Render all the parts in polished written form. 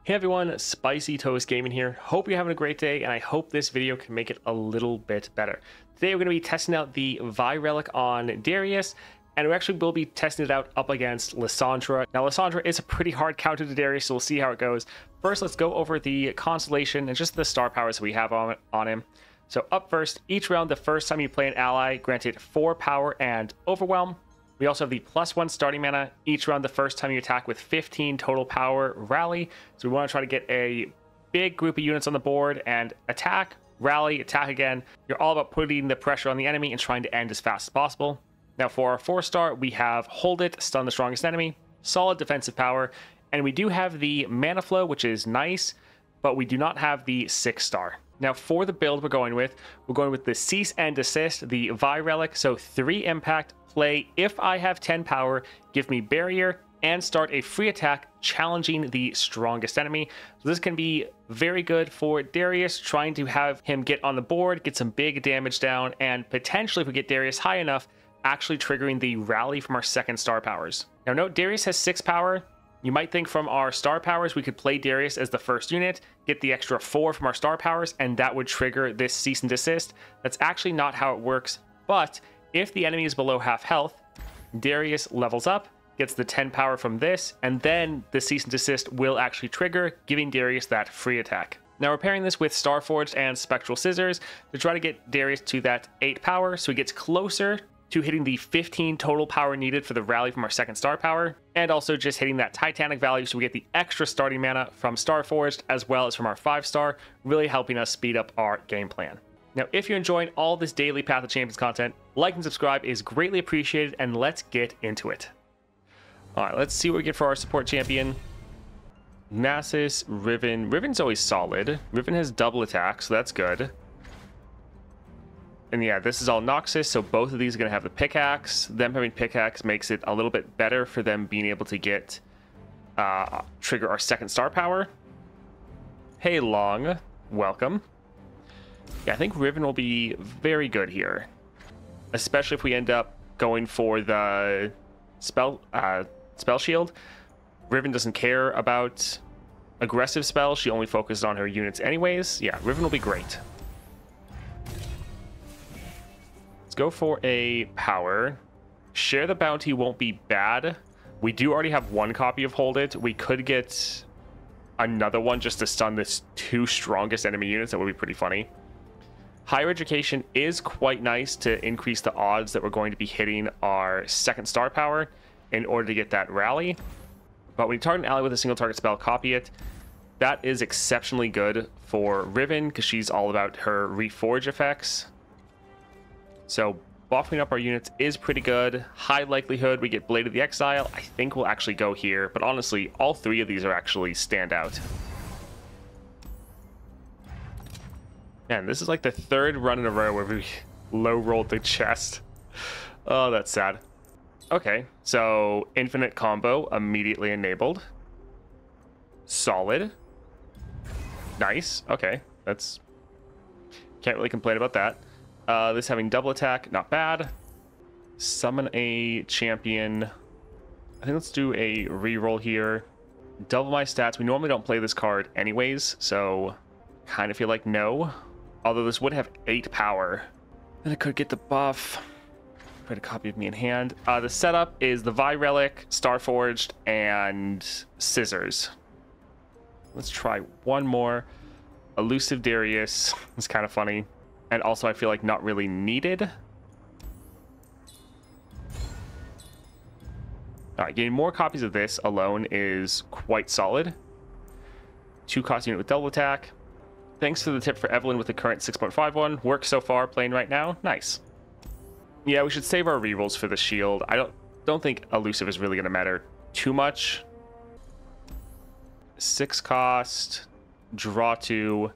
Hey everyone, Spicy Toast Gaming here. Hope you're having a great day, and I hope this video can make it a little bit better. Today we're going to be testing out the Vi Relic on Darius, and we actually will be testing it out up against Lissandra. Now Lissandra is a pretty hard counter to Darius, so we'll see how it goes. First, let's go over the constellation and just the star powers that we have on him. So up first, each round, the first time you play an ally, granted 4 power and overwhelm. We also have the +1 starting mana each round the first time you attack with 15 total power rally. So we want to try to get a big group of units on the board and attack, rally, attack again. You're all about putting the pressure on the enemy and trying to end as fast as possible. Now for our 4-star, we have Hold It, Stun the Strongest Enemy, solid defensive power, and we do have the Mana Flow, which is nice, but we do not have the 6-star. Now for the build we're going with the Cease and Desist, the Vi Relic, so 3 impact, play if I have 10 power, give me barrier, and start a free attack challenging the strongest enemy. So this can be very good for Darius, trying to have him get on the board, get some big damage down, and potentially if we get Darius high enough, actually triggering the rally from our 2nd star powers. Now note, Darius has 6 power. You might think from our star powers, we could play Darius as the first unit, get the extra 4 from our star powers, and that would trigger this Cease and Desist. That's actually not how it works, but if the enemy is below half health, Darius levels up, gets the 10 power from this, and then the Cease and Desist will actually trigger, giving Darius that free attack. Now we're pairing this with Starforged and Spectral Scissors to try to get Darius to that 8 power, so he gets closer to hitting the 15 total power needed for the rally from our 2nd star power, and also just hitting that Titanic value so we get the extra starting mana from Starforged as well as from our 5-star, really helping us speed up our game plan. Now, if you're enjoying all this daily Path of Champions content, like and subscribe is greatly appreciated, and let's get into it. All right, let's see what we get for our support champion. Nasus, Riven. Riven's always solid. Riven has double attack, so that's good. And yeah, this is all Noxus, so both of these are going to have the pickaxe. Them having pickaxe makes it a little bit better for them being able to get trigger our 2nd star power. Hey, Long, welcome. Yeah, I think Riven will be very good here, especially if we end up going for the spell shield. Riven doesn't care about aggressive spells. She only focuses on her units anyways. Yeah, Riven will be great. Let's go for a power. Share the Bounty won't be bad. We do already have 1 copy of Hold It. We could get another one just to stun this 2 strongest enemy units. That would be pretty funny. Higher Education is quite nice to increase the odds that we're going to be hitting our 2nd star power in order to get that rally. But when you target an ally with a single target spell, copy it. That is exceptionally good for Riven because she's all about her reforge effects. So buffing up our units is pretty good. High likelihood we get Blade of the Exile. I think we'll actually go here, but honestly, all 3 of these are actually stand out. Man, this is like the 3rd run in a row where we low rolled the chest. Oh, that's sad. Okay, so infinite combo immediately enabled. Solid. Nice. Okay, that's... Can't really complain about that. This having double attack, not bad. Summon a champion. I think let's do a reroll here. Double my stats. We normally don't play this card anyways, so kind of feel like no. Although this would have 8 power. Then I could get the buff. Put a copy of me in hand. The setup is the Vi Relic, Starforged, and Scissors. Let's try one more. Elusive Darius. It's kind of funny. And also I feel like not really needed. Alright, getting more copies of this alone is quite solid. 2 cost unit with double attack. Thanks for the tip for Evelyn with the current 6.51. Works so far, playing right now. Nice. Yeah, we should save our rerolls for the shield. I don't think elusive is really going to matter too much. 6 cost. Draw 2.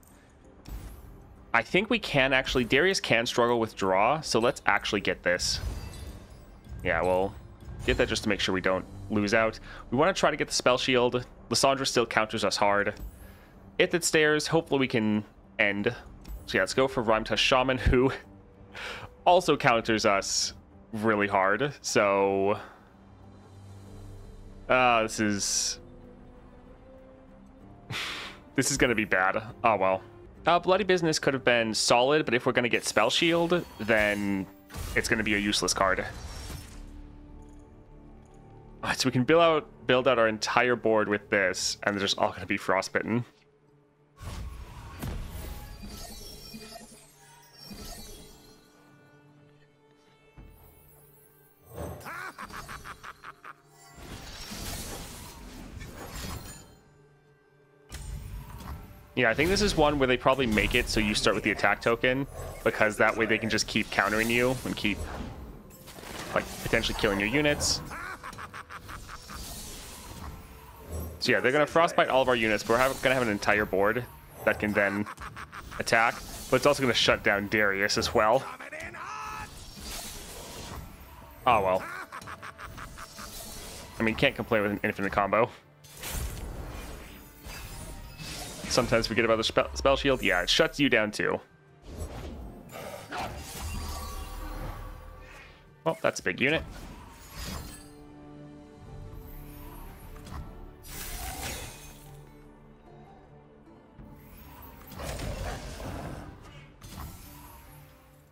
I think we can actually... Darius can struggle with draw, so let's actually get this. Yeah, we'll get that just to make sure we don't lose out. We want to try to get the spell shield. Lissandra still counters us hard. If it stairs, hopefully we can end. So yeah, let's go for Rhyme Tush Shaman, who also counters us really hard. So this is This is going to be bad. Oh, well. Bloody Business could have been solid, but if we're going to get Spell Shield, then it's going to be a useless card. All right, so we can build out our entire board with this, and they're just all going to be Frostbitten. Yeah, I think this is one where they probably make it so you start with the attack token, because that way they can just keep countering you and keep, like, potentially killing your units. So yeah, they're going to Frostbite all of our units, but we're going to have an entire board that can then attack, but it's also going to shut down Darius as well. Oh, well. I mean, can't complain with an infinite combo. Sometimes forget about the spell shield. Yeah, it shuts you down too. Well, that's a big unit.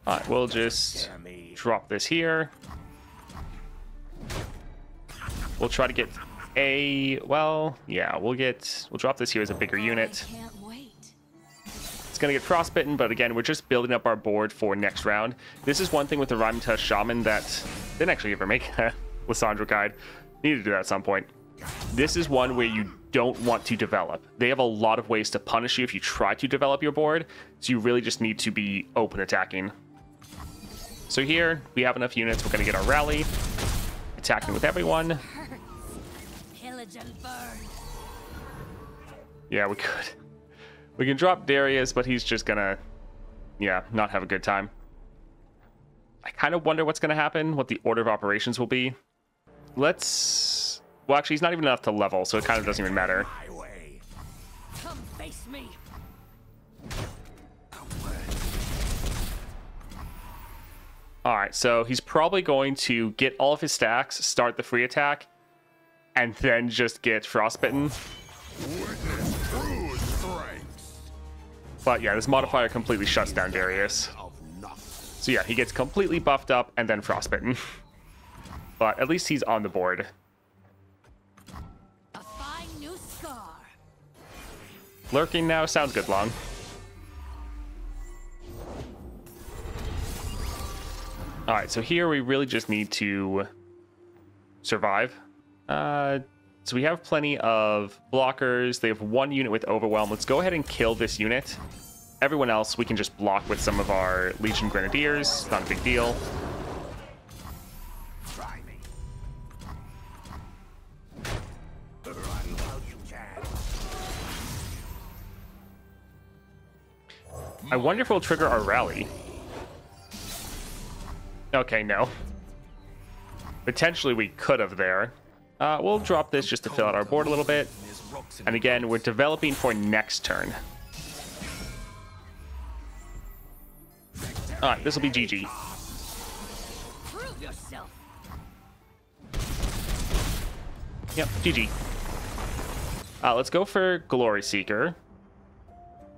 Alright, we'll just drop this here. We'll try to get well, yeah, we'll drop this here as a bigger unit. It's gonna get frostbitten, but again, we're just building up our board for next round. This is one thing with the Rhyme Shaman that didn't actually ever make a Lissandra guide. Need to do that at some point. This is one where you don't want to develop. They have a lot of ways to punish you if you try to develop your board, so you really just need to be open attacking. So here, we have enough units, we're gonna get our rally, attacking with everyone. Yeah, we could. We can drop Darius, but he's just gonna, yeah, not have a good time. I kind of wonder what's gonna happen, what the order of operations will be. Well, actually, he's not even enough to level, so it kind of doesn't even matter. Come face me. All right, so he's probably going to get all of his stacks, start the free attack, and then just get frostbitten. But yeah, this modifier completely shuts down Darius. So yeah, he gets completely buffed up and then frostbitten. But at least he's on the board. A fine new scar. Lurking now sounds good, Long. All right, so here we really just need to survive. So we have plenty of blockers. They have one unit with Overwhelm. Let's go ahead and kill this unit. Everyone else we can just block with some of our Legion Grenadiers. It's not a big deal. Try me. I wonder if we'll trigger our rally. Okay, no. Potentially we could have there. We'll drop this just to fill out our board a little bit. And again, we're developing for next turn. Alright, this will be GG. Prove yourself. Yep, GG. Let's go for Glory Seeker.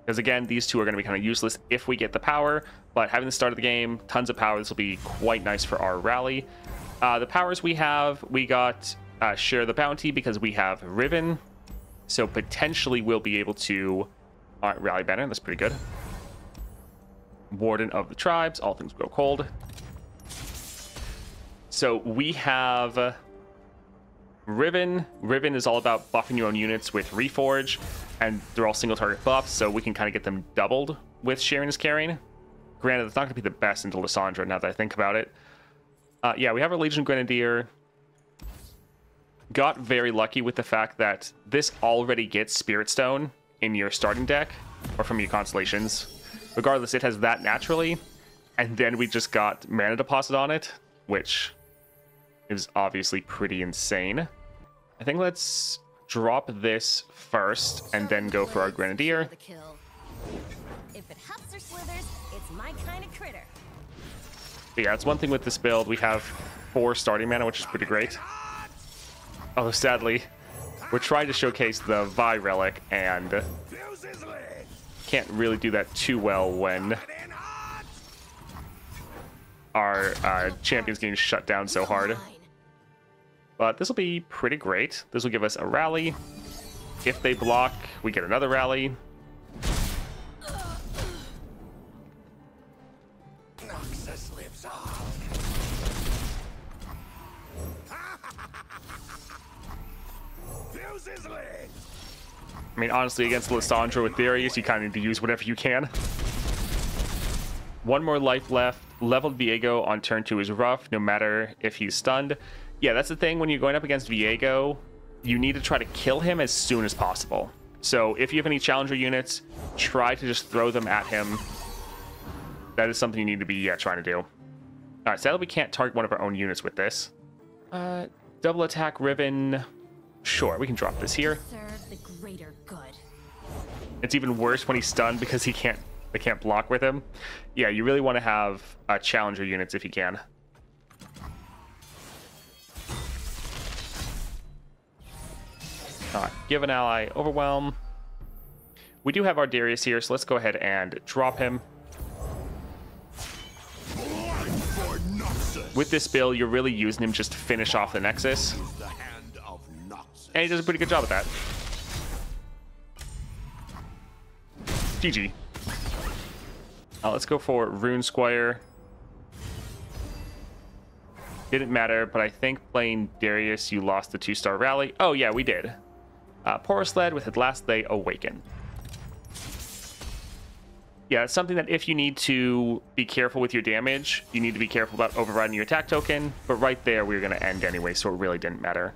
Because again, these two are going to be kind of useless if we get the power. But having the start of the game, tons of power, this will be quite nice for our rally. The powers we have, we got Share the Bounty because we have Riven. So potentially we'll be able to... Alright, Rally Banner, that's pretty good. Warden of the Tribes, all things grow cold. So we have Riven. Riven is all about buffing your own units with Reforge, and they're all single target buffs, so we can kind of get them doubled with Sharing is Caring. Granted, it's not going to be the best into Lissandra now that I think about it. Yeah, we have our Legion Grenadier. Got very lucky with the fact that this already gets Spirit Stone in your starting deck, or from your constellations. Regardless, it has that naturally, and then we just got Mana Deposit on it, which is obviously pretty insane. I think let's drop this first, and then go for our Grenadier. If it huffs or slithers, it's my kind of critter. But yeah, it's one thing with this build. We have 4 starting mana, which is pretty great. Although sadly, We're trying to showcase the Vi relic, and can't really do that too well when our champion's getting shut down so hard. But this will be pretty great. This will give us a rally. If they block, we get another rally. I mean, honestly, against Lissandra with Darius, you kind of need to use whatever you can. One more life left. Leveled Viego on turn 2 is rough, no matter if he's stunned. Yeah, that's the thing. When you're going up against Viego, you need to try to kill him as soon as possible. So if you have any challenger units, try to just throw them at him. That is something you need to be trying to do. All right, sadly, we can't target one of our own units with this. Double attack Riven. Sure, we can drop this here. Serve the greater good. It's even worse when he's stunned because they can't block with him. Yeah, you really want to have challenger units if you can. Give an ally overwhelm. We do have our Darius here, so let's go ahead and drop him. With this build, you're really using him just to finish off the Nexus. And he does a pretty good job at that. GG. Let's go for Rune Squire. Didn't matter, but I think playing Darius, you lost the 2-star rally. Oh, yeah, we did. Porous Lead with at last they awaken. Yeah, it's something that if you need to be careful with your damage, you need to be careful about overriding your attack token. But right there, we were going to end anyway, so it really didn't matter.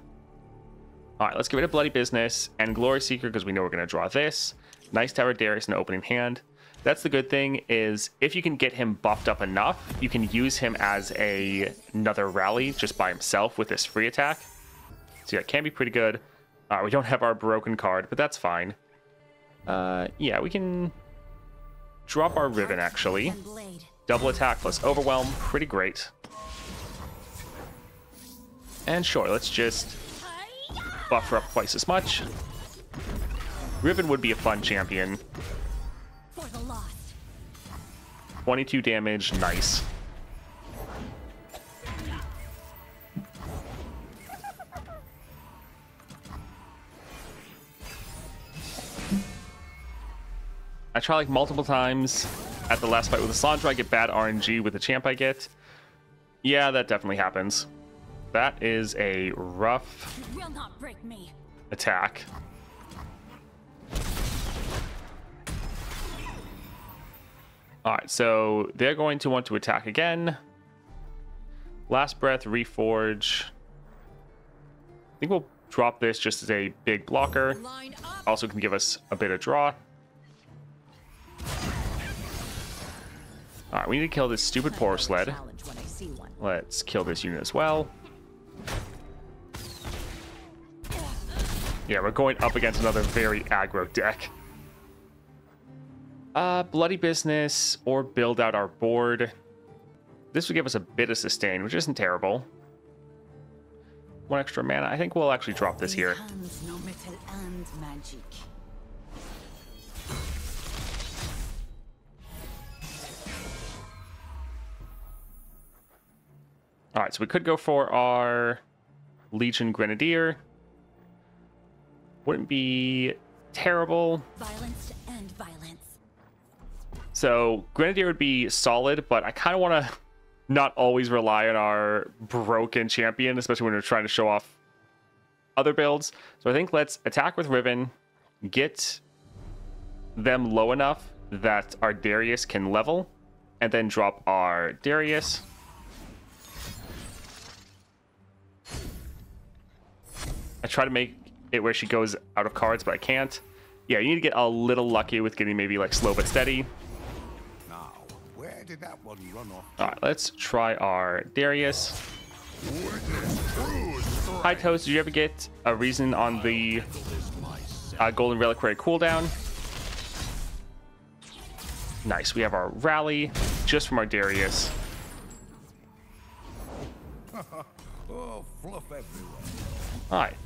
All right, let's get rid of Bloody Business and Glory Seeker because we know we're going to draw this. Nice to have our Darius in the opening hand. That's the good thing is if you can get him buffed up enough, you can use him as another rally just by himself with this free attack. So yeah, it can be pretty good. We don't have our broken card, but that's fine. Yeah, we can drop our Riven actually. Double attack plus overwhelm, pretty great. And sure, let's just buffer up twice as much. Riven would be a fun champion. 22 damage, nice. I try like multiple times at the last fight with Lissandra, I get bad RNG with the champ I get. Yeah, that definitely happens. That is a rough attack. Alright, so they're going to want to attack again. Last Breath, Reforge. I think we'll drop this just as a big blocker. Also can give us a bit of draw. Alright, we need to kill this stupid Porous Lead. Let's kill this unit as well. Yeah, we're going up against another very aggro deck. Bloody Business or build out our board. This would give us a bit of sustain, which isn't terrible. 1 extra mana. I think we'll actually drop this here. Alright, so we could go for our Legion Grenadier. Wouldn't be terrible. Violence to end violence. So Grenadier would be solid, but I kind of want to not always rely on our broken champion, especially when we're trying to show off other builds. So I think let's attack with Riven, get them low enough that our Darius can level, and then drop our Darius. I try to make it where she goes out of cards, but I can't. Yeah, you need to get a little lucky with getting maybe like slow but steady. Now, where did that one run off? All right, let's try our Darius. Hi Toast, did you ever get a reason on the Golden Reliquary cooldown? Nice, we have our rally just from our Darius. Oh, fluff everywhere. All right.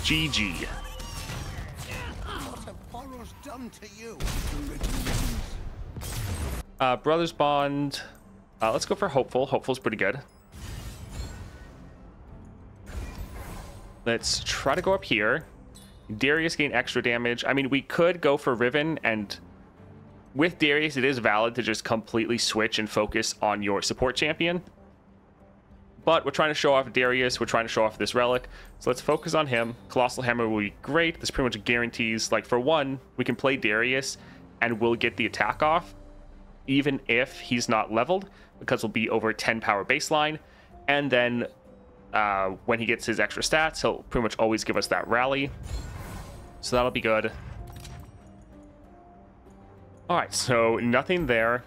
GG. What have horrors done to you? Brothers Bond. Let's go for Hopeful. Hopeful's pretty good. Let's try to go up here. Darius gain extra damage. I mean, we could go for Riven, and with Darius, it is valid to just completely switch and focus on your support champion. But we're trying to show off Darius. We're trying to show off this relic. So let's focus on him. Colossal Hammer will be great. This pretty much guarantees, like, for one, we can play Darius and we'll get the attack off, even if he's not leveled, because we'll be over 10 power baseline. And then when he gets his extra stats, he'll pretty much always give us that rally. So that'll be good. All right, so nothing there.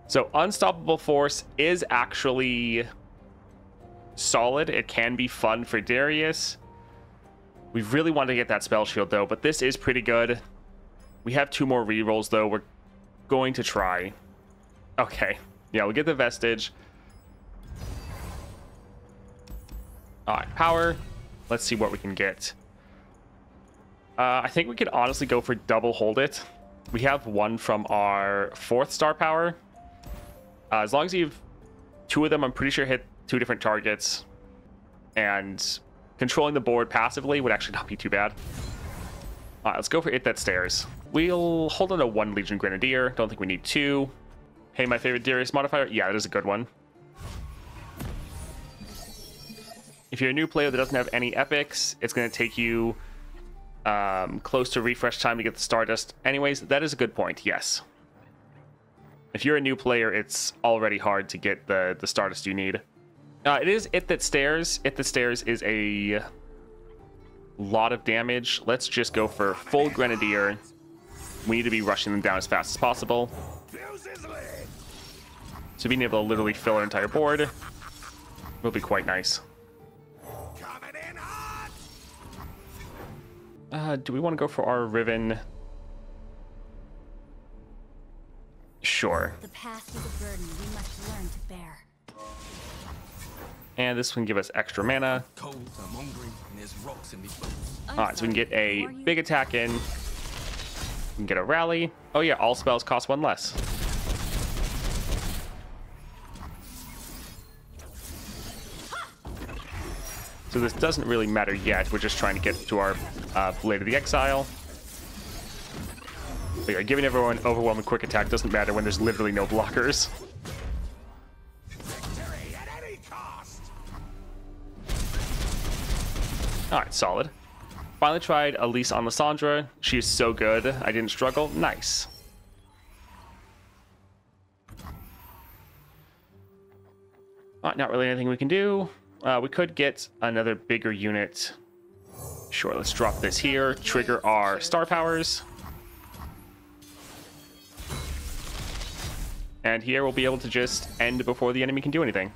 So Unstoppable Force is actually solid. It can be fun for Darius. We really want to get that spell shield though, but this is pretty good. We have 2 more rerolls though. We're going to try. Okay, yeah, we'll get the Vestige. All right, power. Let's see what we can get. I think we could honestly go for double hold it. We have 1 from our 4th star power. As long as you have 2 of them, I'm pretty sure hit 2 different targets. And controlling the board passively would actually not be too bad. All right, let's go for It That Stares. We'll hold on to 1 Legion Grenadier. Don't think we need 2. Hey, my favorite Darius modifier? Yeah, that is a good one. If you're a new player that doesn't have any epics, it's going to take you close to refresh time to get the Stardust. Anyways, that is a good point, yes. If you're a new player, it's already hard to get the Stardust you need. It is It That Stares. It That Stares is a lot of damage. Let's just go for full Grenadier. We need to be rushing them down as fast as possible. So being able to literally fill our entire board will be quite nice. Do we want to go for our Riven? Sure. The past is a burden we must learn to bear. And this can give us extra mana. Alright, so we can get a big attack in. We can get a rally. Oh yeah, all spells cost 1 less. So this doesn't really matter yet. We're just trying to get to our Blade of the Exile. But yeah, giving everyone overwhelming quick attack doesn't matter when there's literally no blockers. Alright, solid. Finally tried Elise on Lissandra. She is so good. I didn't struggle. Nice. Alright, not really anything we can do. We could get another bigger unit. Sure, let's drop this here. Trigger our star powers. And here we'll be able to just end before the enemy can do anything.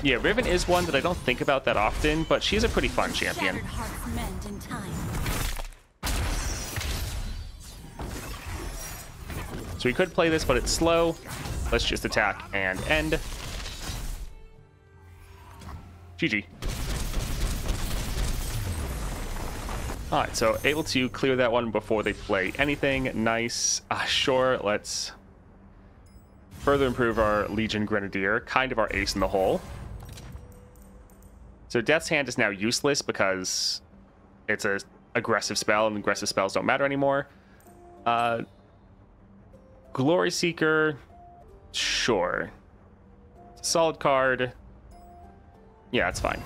Yeah, Riven is one that I don't think about that often, but she's a pretty fun champion. So we could play this, but it's slow. Let's just attack and end. GG. Alright, so able to clear that one before they play anything. Nice. Sure, let's further improve our Legion Grenadier. Kind of our ace in the hole. So Death's Hand is now useless because it's an aggressive spell, and aggressive spells don't matter anymore. Glory Seeker, sure. Solid card. Yeah, it's fine.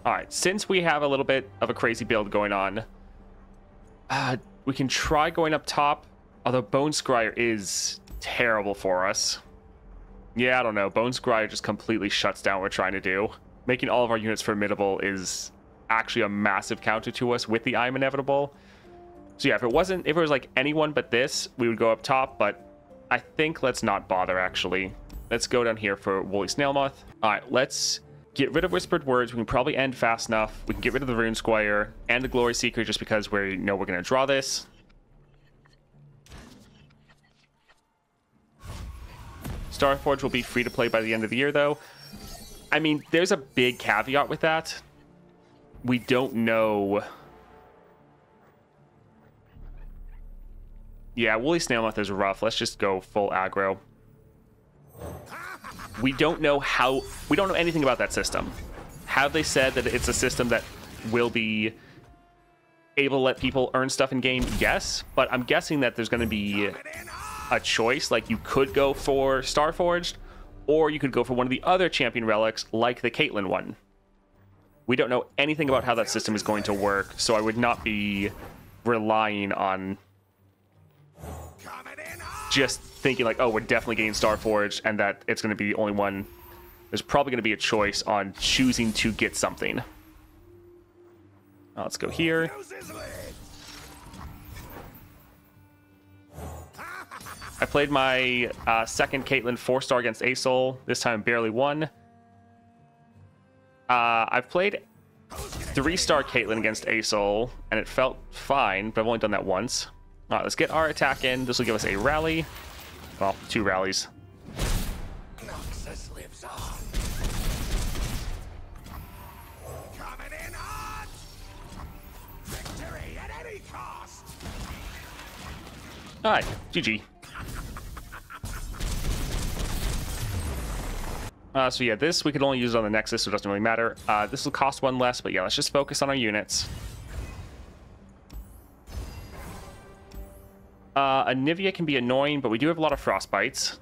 Alright, since we have a little bit of a crazy build going on, we can try going up top, although Bone Scryer is terrible for us. Yeah, I don't know. Bone Scryer just completely shuts down what we're trying to do. Making all of our units formidable is actually a massive counter to us with the I Am Inevitable. So yeah, if it was like anyone but this, we would go up top, but I think let's not bother, actually. Let's go down here for Woolly Snailmoth. Alright, let's get rid of Whispered Words. We can probably end fast enough. We can get rid of the Rune Squire and the Glory Seeker just because we know we're going to draw this. Starforge will be free to play by the end of the year, though. I mean, there's a big caveat with that. We don't know. Yeah, Woolly Snailmouth is rough. Let's just go full aggro. We don't know how... We don't know anything about that system. Have they said that it's a system that will be able to let people earn stuff in game? Yes, but I'm guessing that there's going to be a choice. Like, you could go for Starforged, or you could go for one of the other champion relics, like the Caitlyn one. We don't know anything about how that system is going to work, so I would not be relying on just thinking like, oh, we're definitely getting Starforged, and that it's going to be the only one. There's probably going to be a choice on choosing to get something. Let's go here. I played my second Caitlyn 4-star against Asol. This time barely won. I've played 3-star Caitlyn against Asol, and it felt fine, but I've only done that once. All right, let's get our attack in. This will give us a rally. Well, 2 rallies. Noxus lives on. Coming in hot. Victory at any cost. All right, GG. So yeah, this we could only use it on the Nexus, so it doesn't really matter. This will cost 1 less, but yeah, let's just focus on our units. Anivia can be annoying, but we do have a lot of Frostbites.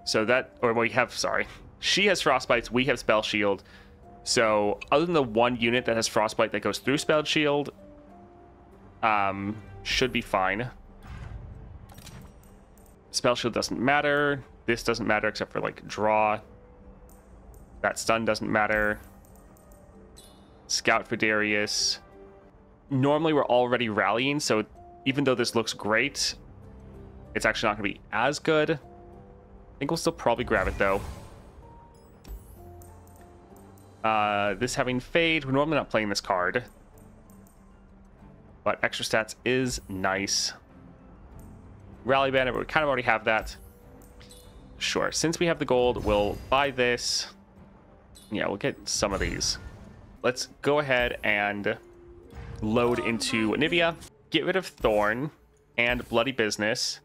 So that, or we have, sorry. She has Frostbites, we have Spell Shield. So other than the 1 unit that has Frostbite that goes through Spell Shield, should be fine. Spell Shield doesn't matter. This doesn't matter except for, like, draw. That stun doesn't matter. Scout for Darius. Normally we're already rallying, so even though this looks great, it's actually not going to be as good. I think we'll still probably grab it, though. This having Fade, we're normally not playing this card. But extra stats is nice. Rally Banner, but we kind of already have that. Sure, since we have the gold, we'll buy this. Yeah, we'll get some of these. Let's go ahead and load into Anivia. Get rid of Thorn and Bloody Business.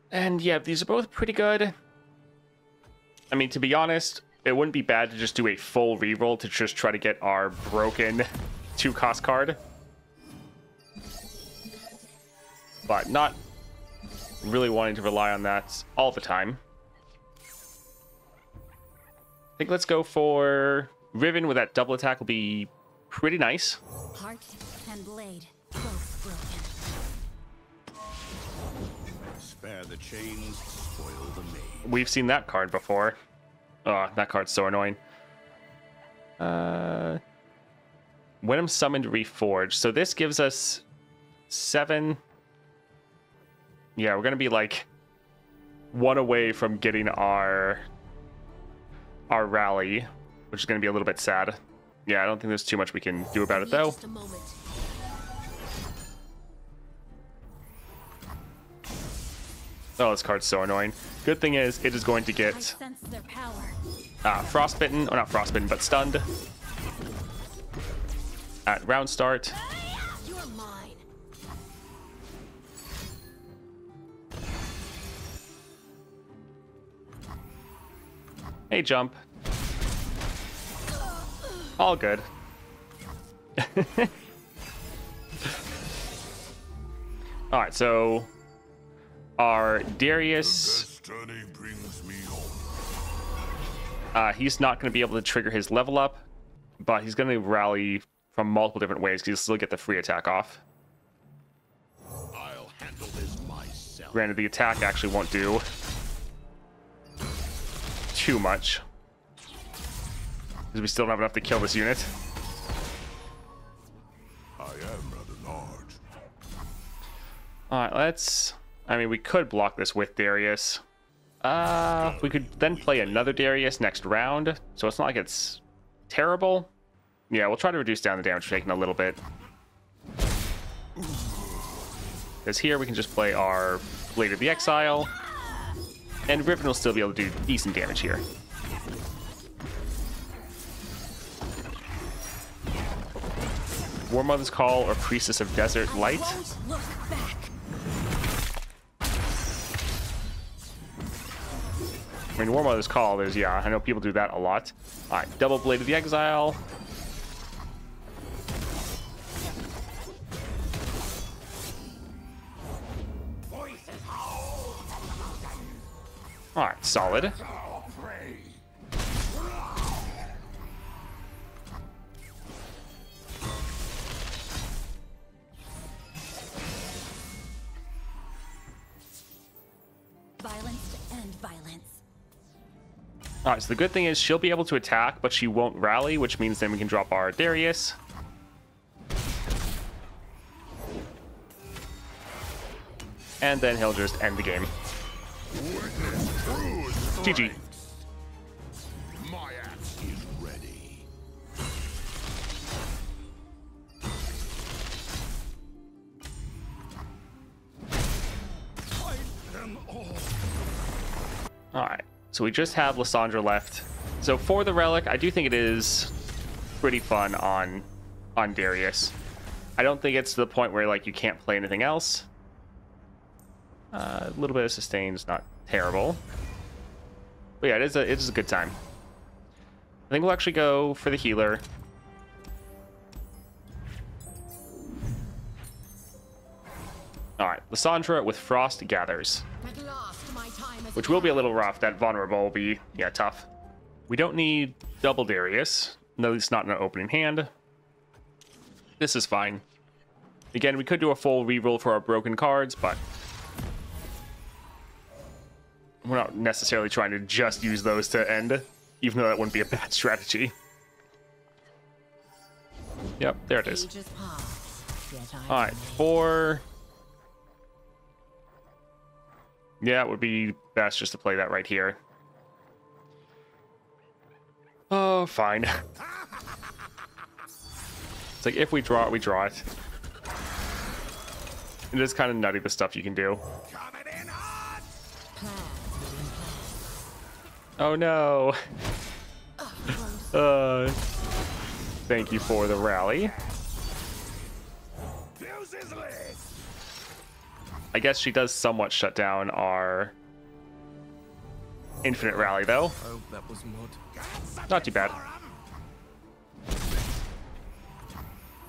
And yeah, these are both pretty good. I mean, to be honest, it wouldn't be bad to just do a full reroll to just try to get our broken 2-cost card. But not really wanting to rely on that all the time. I think let's go for Riven with that double attack will be pretty nice. Heart and blade, both broken. Spare the chains, spoil the maid. We've seen that card before. Oh, that card's so annoying. When I'm summoned, reforged. So this gives us 7. Yeah, we're gonna be like 1 away from getting our rally, which is gonna be a little bit sad. Yeah, I don't think there's too much we can do about it though. Just a moment. Oh, this card's so annoying. Good thing is it is going to I get sense their power. frostbitten, or not frostbitten, but stunned at round start. You're mine. Hey, jump. All good. All right, so our Darius, Destiny brings me he's not going to be able to trigger his level up, but he's going to rally from multiple different ways because he'll still get the free attack off. I'll handle this myself. Granted, the attack actually won't do too much because we still don't have enough to kill this unit. I am rather large. All right, let's... I mean, we could block this with Darius. We could then play another Darius next round, so it's not like it's terrible. Yeah, we'll try to reduce down the damage we're taking a little bit. Because here we can just play our Blade of the Exile. And Riven will still be able to do decent damage here. War Mother's Call or Priestess of Desert Light. Look back. I mean, War Mother's Call, there's, yeah, I know people do that a lot. Alright, Double Blade of the Exile. Alright, solid. Violence to end violence. Alright, so the good thing is she'll be able to attack, but she won't rally, which means then we can drop our Darius. And then he'll just end the game. GG. My axe is ready. Fight them all. Alright, so we just have Lissandra left. So for the relic, I do think it is pretty fun on Darius. I don't think it's to the point where like you can't play anything else. A little bit of sustain is not terrible. But yeah, it is a good time. I think we'll actually go for the healer. Alright, Lissandra with Frost Gathers. At last, my time is Which will be a little rough. That vulnerable will be, yeah, tough. We don't need double Darius. No, it's not in an opening hand. This is fine. Again, we could do a full reroll for our broken cards, but we're not necessarily trying to just use those to end, even though that wouldn't be a bad strategy. Yep, there it is. Ages pass, yet I Alright, remain. 4. Yeah, it would be best just to play that right here. Oh, fine. It's like, if we draw it, we draw it. It is kind of nutty, the stuff you can do. Coming in hot. Plans within plans. Oh, no. Thank you for the rally. Fuse is lit. I guess she does somewhat shut down our infinite rally, though. Oh, that was mud. Not too bad.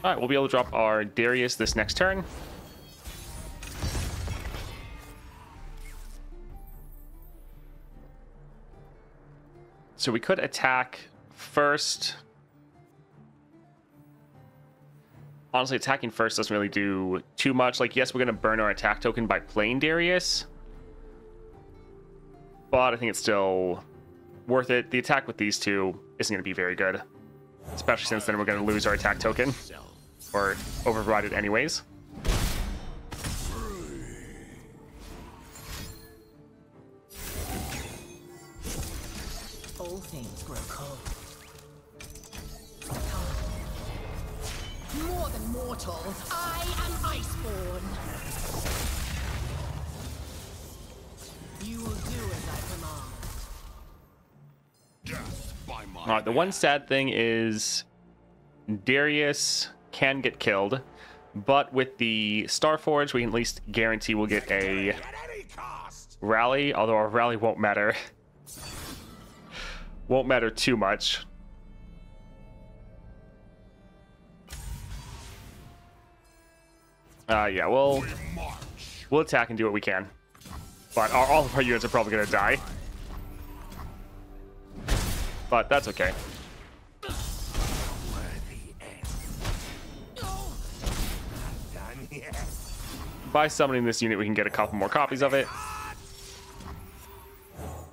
Alright, we'll be able to drop our Darius this next turn. So we could attack first. Honestly, attacking first doesn't really do too much. Like, yes, we're going to burn our attack token by playing Darius. But I think it's still worth it. The attack with these two isn't going to be very good. Especially since then we're going to lose our attack token. Or override it anyways. All things grow cold. More than mortal, I am Iceborn. You will do as I command. Death by my Alright, the one sad thing is Darius can get killed, but with the Starforge, we can at least guarantee we'll get a at any cost. rally, although our rally won't matter. Won't matter too much. Yeah, we'll attack and do what we can. But all of our units are probably going to die. But that's okay. By summoning this unit, we can get a couple more copies of it.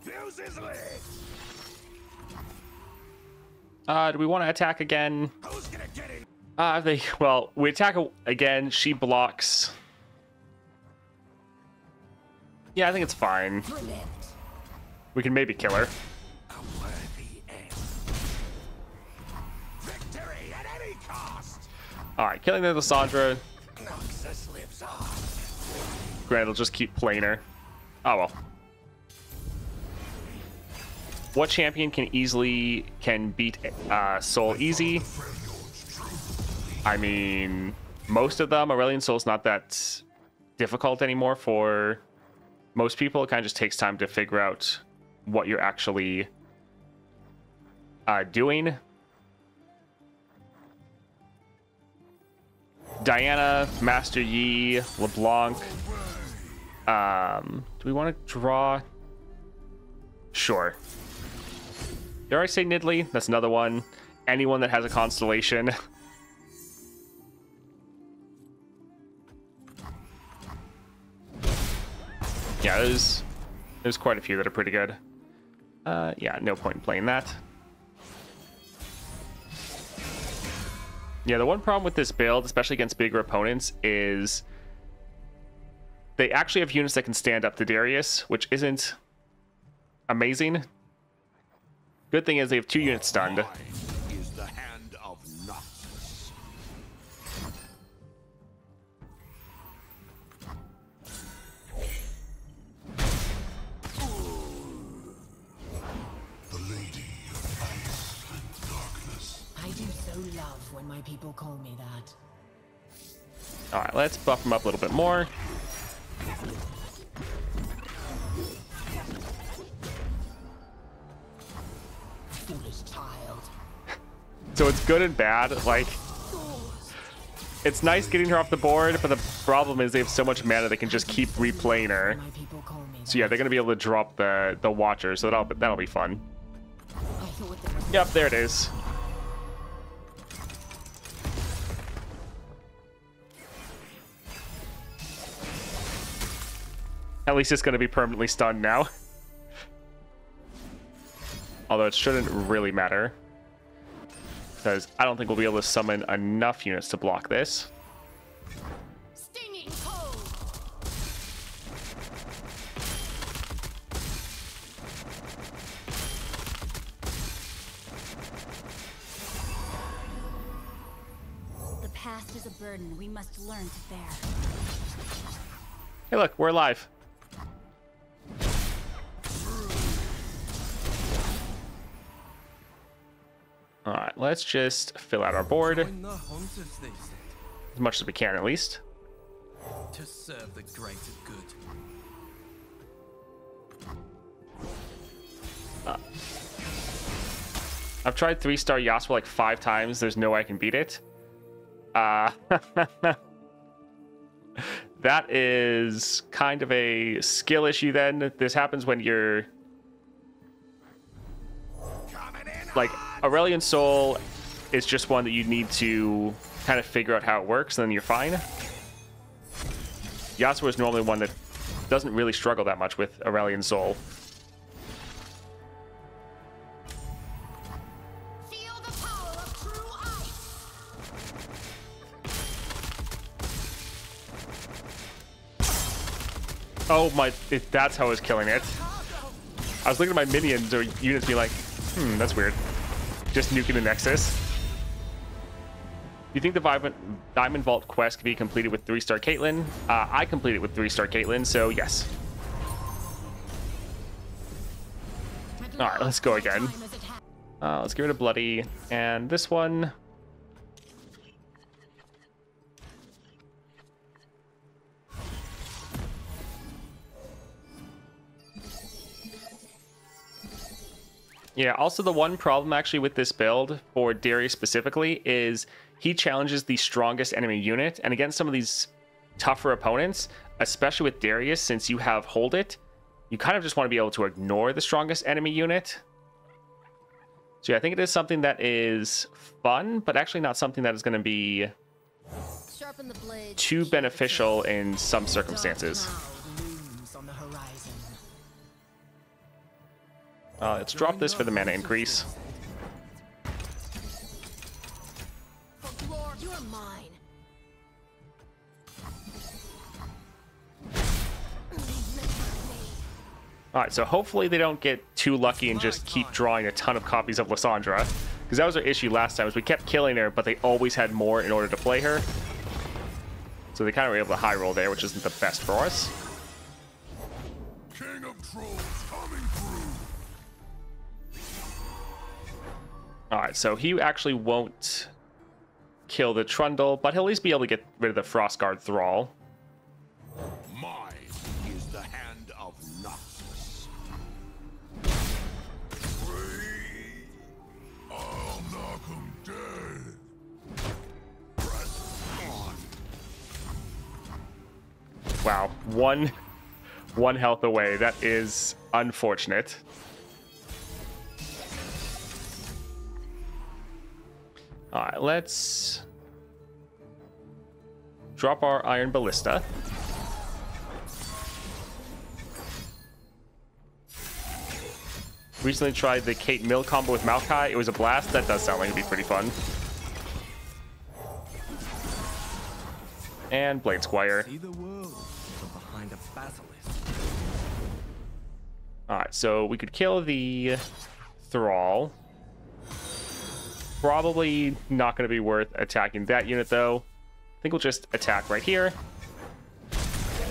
Fuse is lit. Do we want to attack again? Who's gonna get in? I think, well, we attack again. She blocks. Yeah, I think it's fine. Brilliant. We can maybe kill her. A worthy end. Victory at any cost. All right, killing the Lissandra. Noxus lives on. Granted, will just keep playing her. Oh well. what champion can beat Soul easy? I mean, most of them. Aurelion Soul's not that difficult anymore for most people. It kind of just takes time to figure out what you're actually doing. Diana, Master Yi, LeBlanc. Do we want to draw? Sure. Did I say Nidalee? That's another one. Anyone that has a constellation. Yeah, there's quite a few that are pretty good. Yeah, no point in playing that. Yeah, the one problem with this build, especially against bigger opponents, is they actually have units that can stand up to Darius, which isn't amazing. Good thing is they have 2 units stunned. Mine is the hand of Noxus. The Lady of Ice and Darkness. I do so love when my people call me that. All right, let's buff them up a little bit more. Foolish child. So it's good and bad. Like, it's nice getting her off the board, but the problem is they have so much mana they can just keep replaying her. My people call me So yeah, they're gonna be able to drop the Watcher, so that'll be fun. I thought there was Yep, there it is. At least it's gonna be permanently stunned now. Although it shouldn't really matter, because I don't think we'll be able to summon enough units to block this. Stinging cold. The past is a burden we must learn to bear. Hey look, we're alive. Alright, let's just fill out our board. Join the hunters, they said, As much as we can, at least. to serve the greater good. I've tried 3-star Yasuo like 5 times. There's no way I can beat it. That is kind of a skill issue then. This happens when you're... Like, Aurelion Soul is just one that you need to kind of figure out how it works, and then you're fine. Yasuo is normally one that doesn't really struggle that much with Aurelion Soul. Feel the power of true ice. Oh my, that's how I was killing it. I was looking at my minions or units being like, that's weird. Just nuking the Nexus. Do you think the Diamond Vault quest can be completed with 3-star Caitlyn? I completed with 3-star Caitlyn, so yes. Alright, let's go again. Let's get rid of Bloody. And this one... Yeah, also the one problem actually with this build for Darius specifically is he challenges the strongest enemy unit, and against some of these tougher opponents, especially with Darius, since you have Hold It, you kind of just want to be able to ignore the strongest enemy unit. So yeah, I think it is something that is fun, but actually not something that is going to be Sharpen the blade. too beneficial in some circumstances. looms on the horizon. Let's drop this for the mana increase. You're mine. Alright, so hopefully they don't get too lucky and just keep drawing a ton of copies of Lissandra. Because that was our issue last time, is we kept killing her, but they always had more in order to play her. So they kind of were able to high roll there, which isn't the best for us. King of Trolls coming through. All right, so he actually won't kill the Trundle, but he'll at least be able to get rid of the Frostguard Thrall. Mine is the hand of Noxus. I'll knock 'em dead. Press on. Wow, one health away. That is unfortunate. All right, let's drop our Iron Ballista. Recently tried the Kate Mill combo with Maokai. It was a blast. That does sound like it'd be pretty fun. And Blade Squire. See the world from behind a basilisk. Alright, so we could kill the Thrall. Probably not going to be worth attacking that unit, though. I think we'll just attack right here.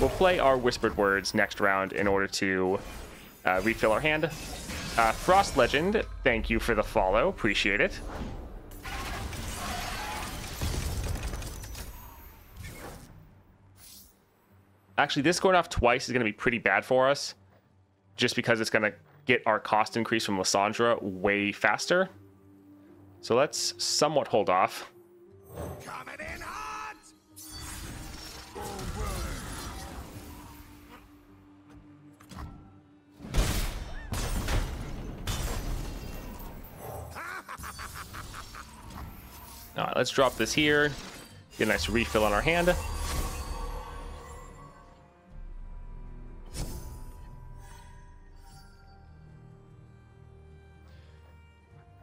We'll play our Whispered Words next round in order to refill our hand. Frost Legend, thank you for the follow. Appreciate it. Actually, this going off twice is going to be pretty bad for us, just because it's going to get our cost increase from Lissandra way faster. So let's somewhat hold off. Coming in hot! All right, let's drop this here. Get a nice refill on our hand.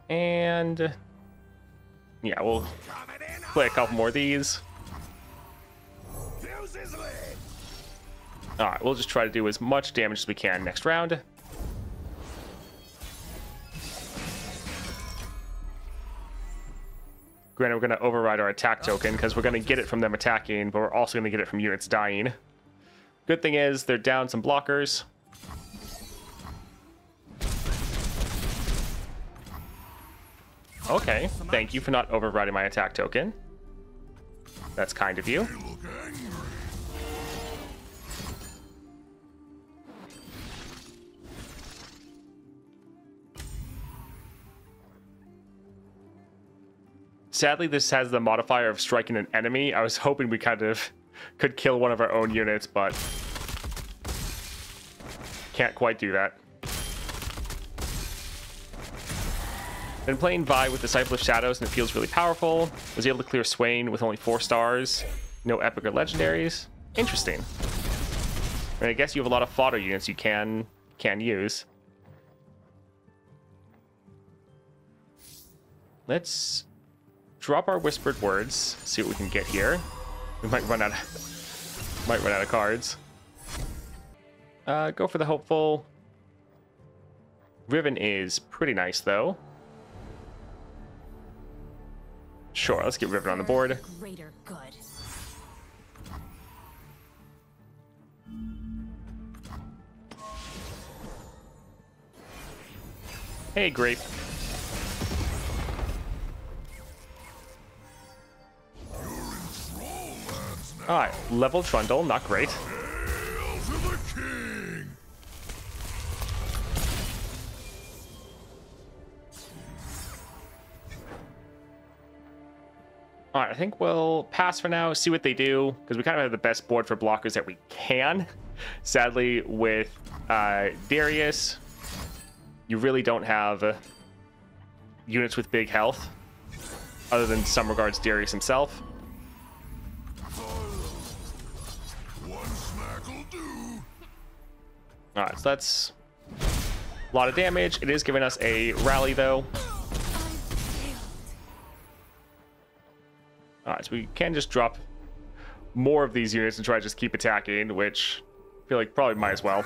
And yeah, we'll play a couple more of these. Fuses lit! All right, we'll just try to do as much damage as we can next round. Granted, we're going to override our attack token because we're going to get it from them attacking, but we're also going to get it from units dying. Good thing is they're down some blockers. Okay, thank you for not overriding my attack token. That's kind of you. They look angry. Sadly, this has the modifier of striking an enemy. I was hoping we kind of could kill one of our own units, but can't quite do that. Been playing Vi with Disciple of Shadows, and it feels really powerful. Was able to clear Swain with only 4 stars. No epic or legendaries. Interesting. And I guess you have a lot of fodder units you can use. Let's drop our Whispered Words. See what we can get here. We might run out of cards. Go for the hopeful. Riven is pretty nice, though. Sure, let's get Riven on the board. Greater good. Hey, Grape. Alright, level Trundle, not great. Hail to the king! Alright, I think we'll pass for now, see what they do, because we kind of have the best board for blockers that we can. Sadly, with Darius, you really don't have units with big health, other than some regards Darius himself. One smack'll do. Alright, so that's a lot of damage. It is giving us a rally, though. Alright, so we can just drop more of these units and try to just keep attacking, which I feel like probably might as well.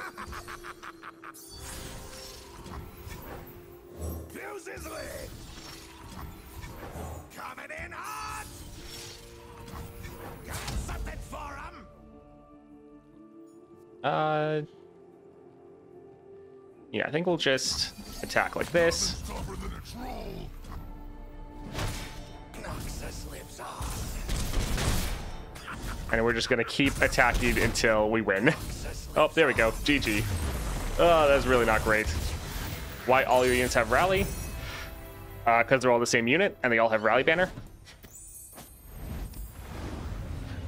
Fuses lit! Coming in hot! Got something for 'em? Yeah, I think we'll just attack like this. Tougher than a troll. And we're just going to keep attacking until we win. Oh, there we go. GG. Oh, that's really not great. Why all your units have rally? Because they're all the same unit and they all have rally banner.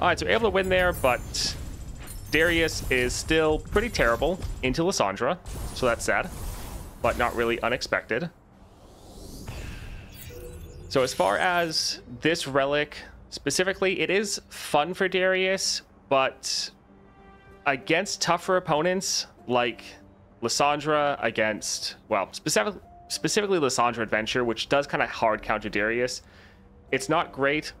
Alright, so we're able to win there, but Darius is still pretty terrible into Lissandra, so that's sad, but not really unexpected. So as far as this relic specifically, it is fun for Darius, but against tougher opponents like Lissandra, against, well, specifically Lissandra Adventure, which does kind of hard counter Darius, it's not great,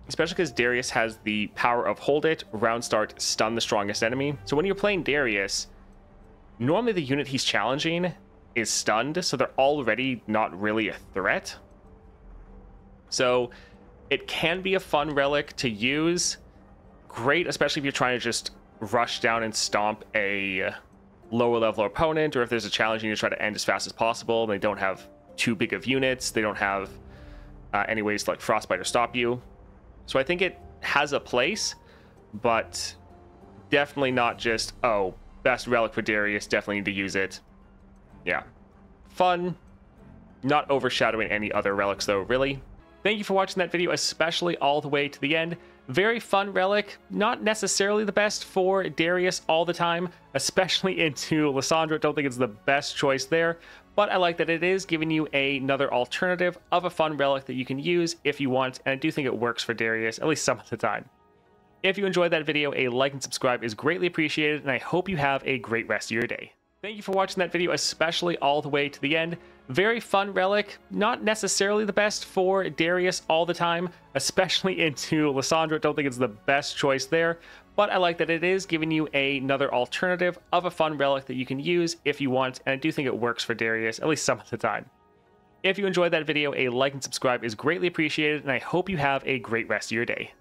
especially because Darius has the power of hold it, round start, stun the strongest enemy. So when you're playing Darius, normally the unit he's challenging is stunned, so they're already not really a threat. So it can be a fun relic to use. Great, especially if you're trying to just rush down and stomp a lower level opponent, or if there's a challenge you need to try to end as fast as possible and they don't have too big of units, they don't have any ways to like frostbite or stop you. So I think it has a place, but definitely not just, oh, best relic for Darius, definitely need to use it. Yeah, fun, not overshadowing any other relics though, really. Thank you for watching that video, especially all the way to the end. Very fun relic, not necessarily the best for Darius all the time, especially into Lissandra. Don't think it's the best choice there, but I like that it is giving you another alternative of a fun relic that you can use if you want, and I do think it works for Darius, at least some of the time. If you enjoyed that video, a like and subscribe is greatly appreciated, and I hope you have a great rest of your day. Thank you for watching that video, especially all the way to the end. Very fun relic, not necessarily the best for Darius all the time, especially into Lissandra. Don't think it's the best choice there, but I like that it is giving you another alternative of a fun relic that you can use if you want, and I do think it works for Darius, at least some of the time. If you enjoyed that video, a like and subscribe is greatly appreciated, and I hope you have a great rest of your day.